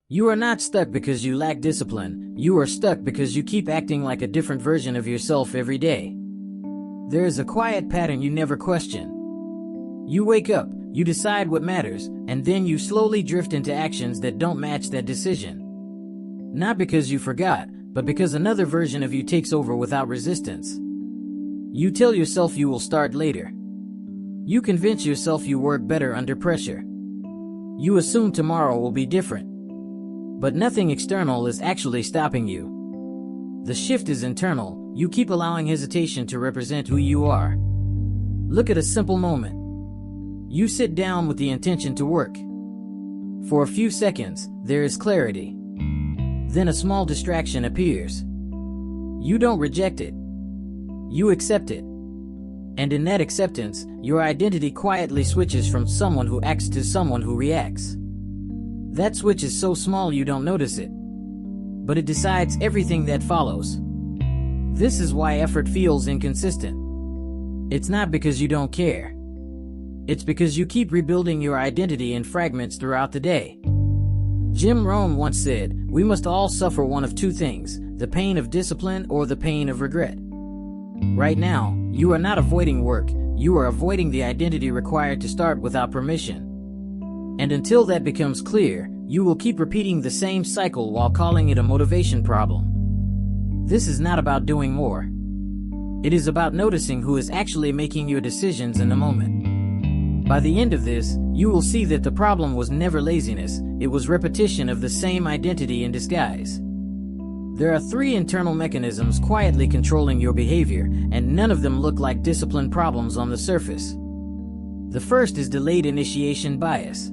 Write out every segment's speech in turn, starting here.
You are not stuck because you lack discipline. You are stuck because you keep acting like a different version of yourself every day. There is a quiet pattern you never question. You wake up, you decide what matters, and then you slowly drift into actions that don't match that decision. Not because you forgot, but because another version of you takes over without resistance. You tell yourself you will start later. You convince yourself you work better under pressure. You assume tomorrow will be different. But nothing external is actually stopping you. The shift is internal. You keep allowing hesitation to represent who you are. Look at a simple moment. You sit down with the intention to work. For a few seconds, there is clarity. Then a small distraction appears. You don't reject it. You accept it. And in that acceptance, your identity quietly switches from someone who acts to someone who reacts. That switch is so small you don't notice it. But it decides everything that follows. This is why effort feels inconsistent. It's not because you don't care. It's because you keep rebuilding your identity in fragments throughout the day. Rohn once said, "We must all suffer one of two things, the pain of discipline or the pain of regret." Right now, you are not avoiding work, you are avoiding the identity required to start without permission. And until that becomes clear, you will keep repeating the same cycle while calling it a motivation problem. This is not about doing more. It is about noticing who is actually making your decisions in the moment. By the end of this, you will see that the problem was never laziness, it was repetition of the same identity in disguise. There are three internal mechanisms quietly controlling your behavior, and none of them look like discipline problems on the surface. The first is delayed initiation bias.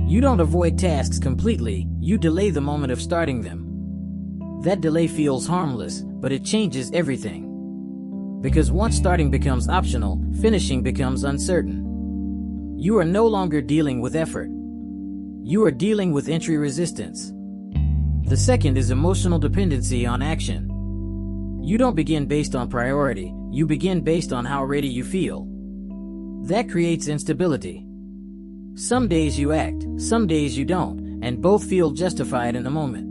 You don't avoid tasks completely, you delay the moment of starting them. That delay feels harmless, but it changes everything. Because once starting becomes optional, finishing becomes uncertain. You are no longer dealing with effort. You are dealing with entry resistance. The second is emotional dependency on action. You don't begin based on priority, you begin based on how ready you feel. That creates instability. Some days you act, some days you don't, and both feel justified in the moment.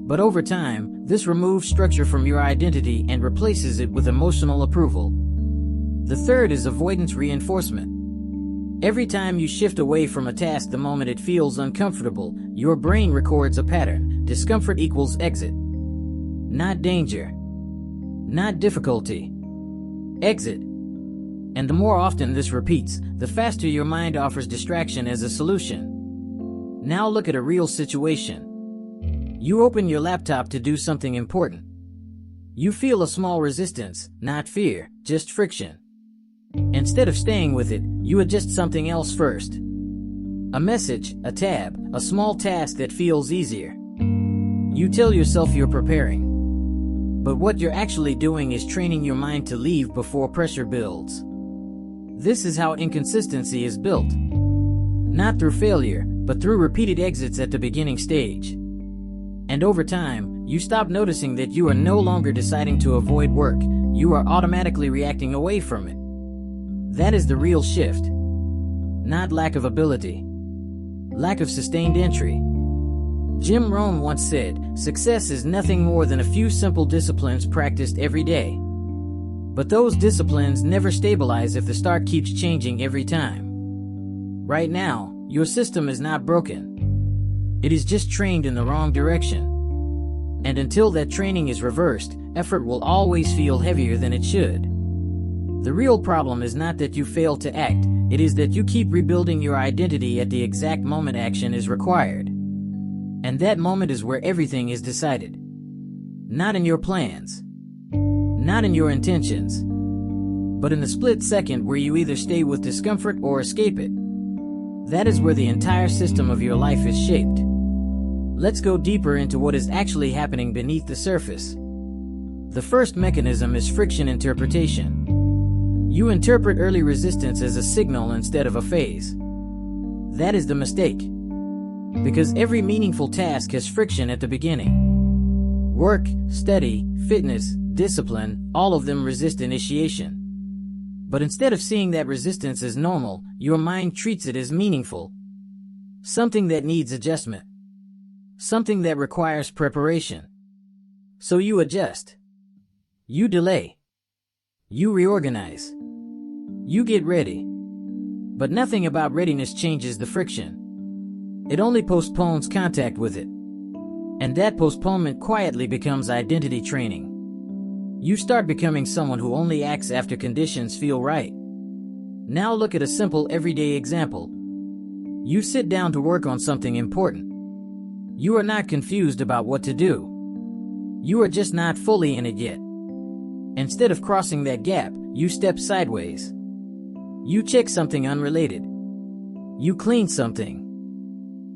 But over time, this removes structure from your identity and replaces it with emotional approval. The third is avoidance reinforcement. Every time you shift away from a task the moment it feels uncomfortable, your brain records a pattern. Discomfort equals exit. Not danger. Not difficulty. Exit. And the more often this repeats, the faster your mind offers distraction as a solution. Now look at a real situation. You open your laptop to do something important. You feel a small resistance, not fear, just friction. Instead of staying with it, you adjust something else first. A message, a tab, a small task that feels easier. You tell yourself you're preparing. But what you're actually doing is training your mind to leave before pressure builds. This is how inconsistency is built. Not through failure, but through repeated exits at the beginning stage. And over time, you stop noticing that you are no longer deciding to avoid work, you are automatically reacting away from it. That is the real shift. Not lack of ability. Lack of sustained entry. Rohn once said, "Success is nothing more than a few simple disciplines practiced every day." But those disciplines never stabilize if the start keeps changing every time. Right now, your system is not broken. It is just trained in the wrong direction. And until that training is reversed, effort will always feel heavier than it should. The real problem is not that you fail to act, it is that you keep rebuilding your identity at the exact moment action is required. And that moment is where everything is decided. Not in your plans. Not in your intentions. But in the split second where you either stay with discomfort or escape it. That is where the entire system of your life is shaped. Let's go deeper into what is actually happening beneath the surface. The first mechanism is friction interpretation. You interpret early resistance as a signal instead of a phase. That is the mistake. Because every meaningful task has friction at the beginning. Work, study, fitness, discipline, all of them resist initiation. But instead of seeing that resistance as normal, your mind treats it as meaningful. Something that needs adjustment. something that requires preparation. So you adjust. You delay. You reorganize. You get ready. But nothing about readiness changes the friction. It only postpones contact with it. And that postponement quietly becomes identity training. You start becoming someone who only acts after conditions feel right. Now look at a simple everyday example. You sit down to work on something important. You are not confused about what to do. You are just not fully in it yet. Instead of crossing that gap, you step sideways. You check something unrelated. You clean something.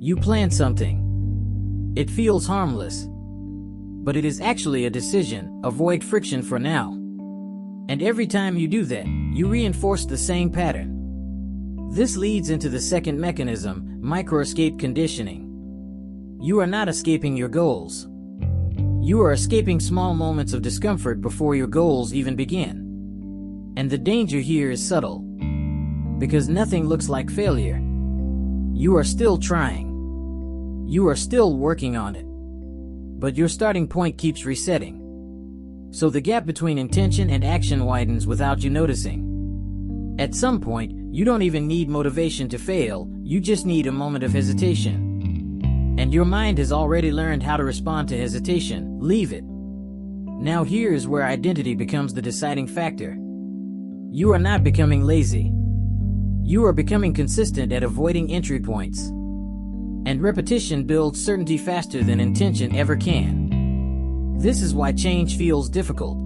You plan something. It feels harmless. But it is actually a decision. Avoid friction for now. And every time you do that, you reinforce the same pattern. This leads into the second mechanism, micro-escape conditioning. You are not escaping your goals. You are escaping small moments of discomfort before your goals even begin. And the danger here is subtle. Because nothing looks like failure. You are still trying. You are still working on it. But your starting point keeps resetting. So the gap between intention and action widens without you noticing. At some point, you don't even need motivation to fail, you just need a moment of hesitation. And your mind has already learned how to respond to hesitation. Leave it. Now here's where identity becomes the deciding factor. You are not becoming lazy. You are becoming consistent at avoiding entry points. And repetition builds certainty faster than intention ever can. This is why change feels difficult.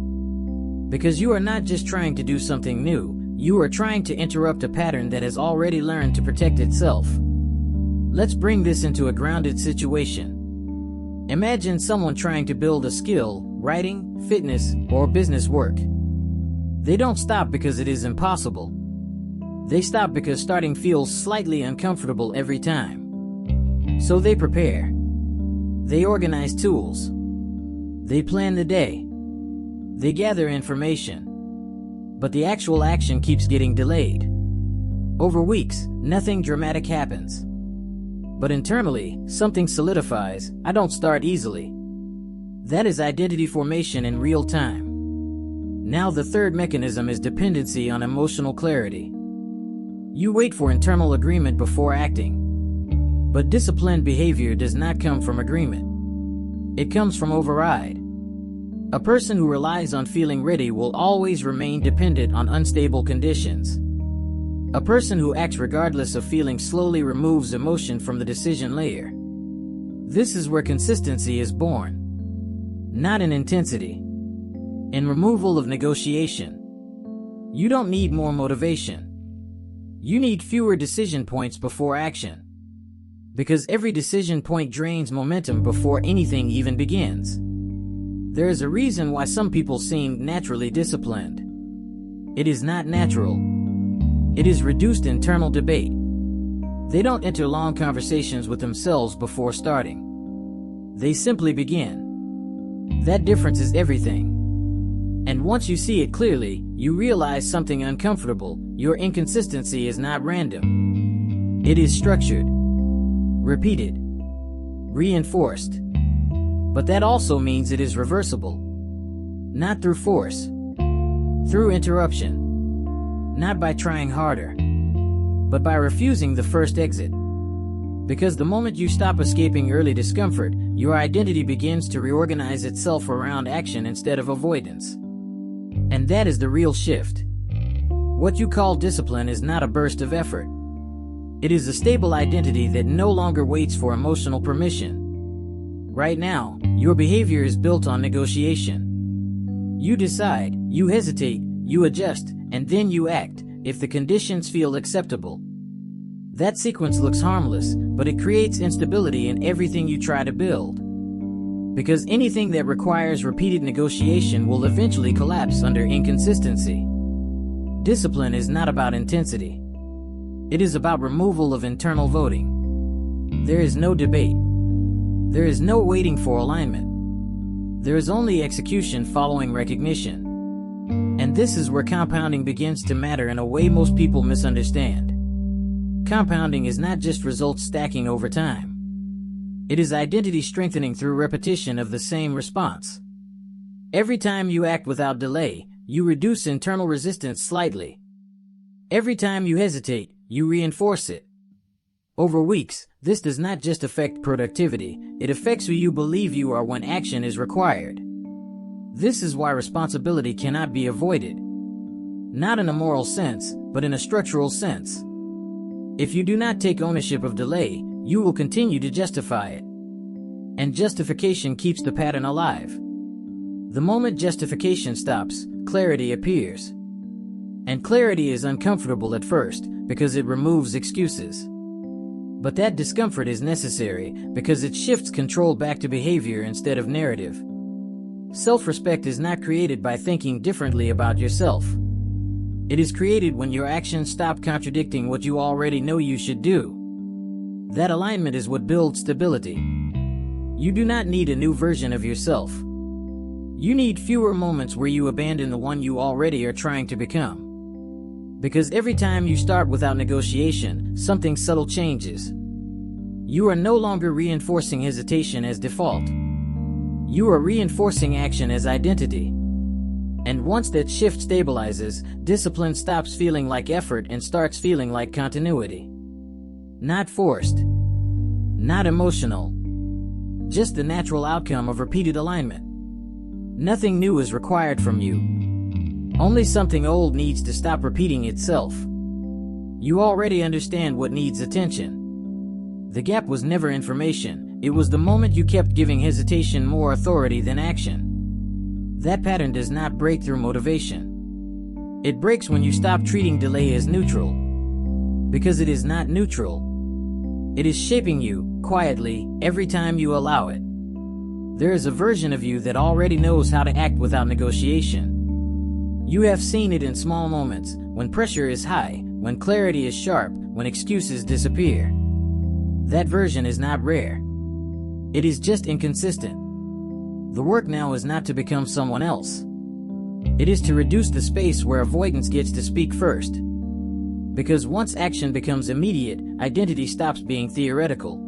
Because you are not just trying to do something new, you are trying to interrupt a pattern that has already learned to protect itself. Let's bring this into a grounded situation. Imagine someone trying to build a skill, writing, fitness, or business work. They don't stop because it is impossible. They stop because starting feels slightly uncomfortable every time. So they prepare. They organize tools. They plan the day. They gather information. But the actual action keeps getting delayed. Over weeks, nothing dramatic happens. But internally, something solidifies. I don't start easily. That is identity formation in real time. Now the third mechanism is dependency on emotional clarity. You wait for internal agreement before acting. But disciplined behavior does not come from agreement. It comes from override. A person who relies on feeling ready will always remain dependent on unstable conditions. A person who acts regardless of feeling slowly removes emotion from the decision layer. This is where consistency is born. Not in intensity. In removal of negotiation. You don't need more motivation. You need fewer decision points before action. Because every decision point drains momentum before anything even begins. There is a reason why some people seem naturally disciplined. It is not natural. It is reduced internal debate. They don't enter long conversations with themselves before starting. They simply begin. That difference is everything. And once you see it clearly, you realize something uncomfortable. Your inconsistency is not random. It is structured. Repeated. Reinforced. But that also means it is reversible. Not through force. Through interruption. Not by trying harder. But by refusing the first exit. Because the moment you stop escaping early discomfort, your identity begins to reorganize itself around action instead of avoidance. And that is the real shift. What you call discipline is not a burst of effort. It is a stable identity that no longer waits for emotional permission. Right now, your behavior is built on negotiation. You decide, you hesitate, you adjust, and then you act, if the conditions feel acceptable. That sequence looks harmless, but it creates instability in everything you try to build. Because anything that requires repeated negotiation will eventually collapse under inconsistency. Discipline is not about intensity. It is about removal of internal voting. There is no debate. There is no waiting for alignment. There is only execution following recognition. And this is where compounding begins to matter in a way most people misunderstand. Compounding is not just results stacking over time. It is identity strengthening through repetition of the same response. Every time you act without delay, you reduce internal resistance slightly. Every time you hesitate, you reinforce it. Over weeks, this does not just affect productivity, it affects who you believe you are when action is required. This is why responsibility cannot be avoided. Not in a moral sense, but in a structural sense. If you do not take ownership of delay, you will continue to justify it. And justification keeps the pattern alive. The moment justification stops, clarity appears. And clarity is uncomfortable at first, because it removes excuses. But that discomfort is necessary, because it shifts control back to behavior instead of narrative. Self-respect is not created by thinking differently about yourself. It is created when your actions stop contradicting what you already know you should do. That alignment is what builds stability. You do not need a new version of yourself. You need fewer moments where you abandon the one you already are trying to become. Because every time you start without negotiation, something subtle changes. You are no longer reinforcing hesitation as default. You are reinforcing action as identity. And once that shift stabilizes, discipline stops feeling like effort and starts feeling like continuity. Not forced. Not emotional. Just the natural outcome of repeated alignment. Nothing new is required from you. Only something old needs to stop repeating itself. You already understand what needs attention. The gap was never information, it was the moment you kept giving hesitation more authority than action. That pattern does not break through motivation. It breaks when you stop treating delay as neutral. Because it is not neutral. It is shaping you, quietly, every time you allow it. There is a version of you that already knows how to act without negotiation. You have seen it in small moments, when pressure is high, when clarity is sharp, when excuses disappear. That version is not rare. It is just inconsistent. The work now is not to become someone else. It is to reduce the space where avoidance gets to speak first. Because once action becomes immediate, identity stops being theoretical.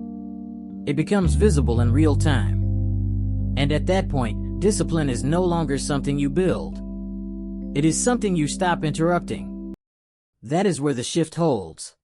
It becomes visible in real time. And at that point, discipline is no longer something you build. It is something you stop interrupting. That is where the shift holds.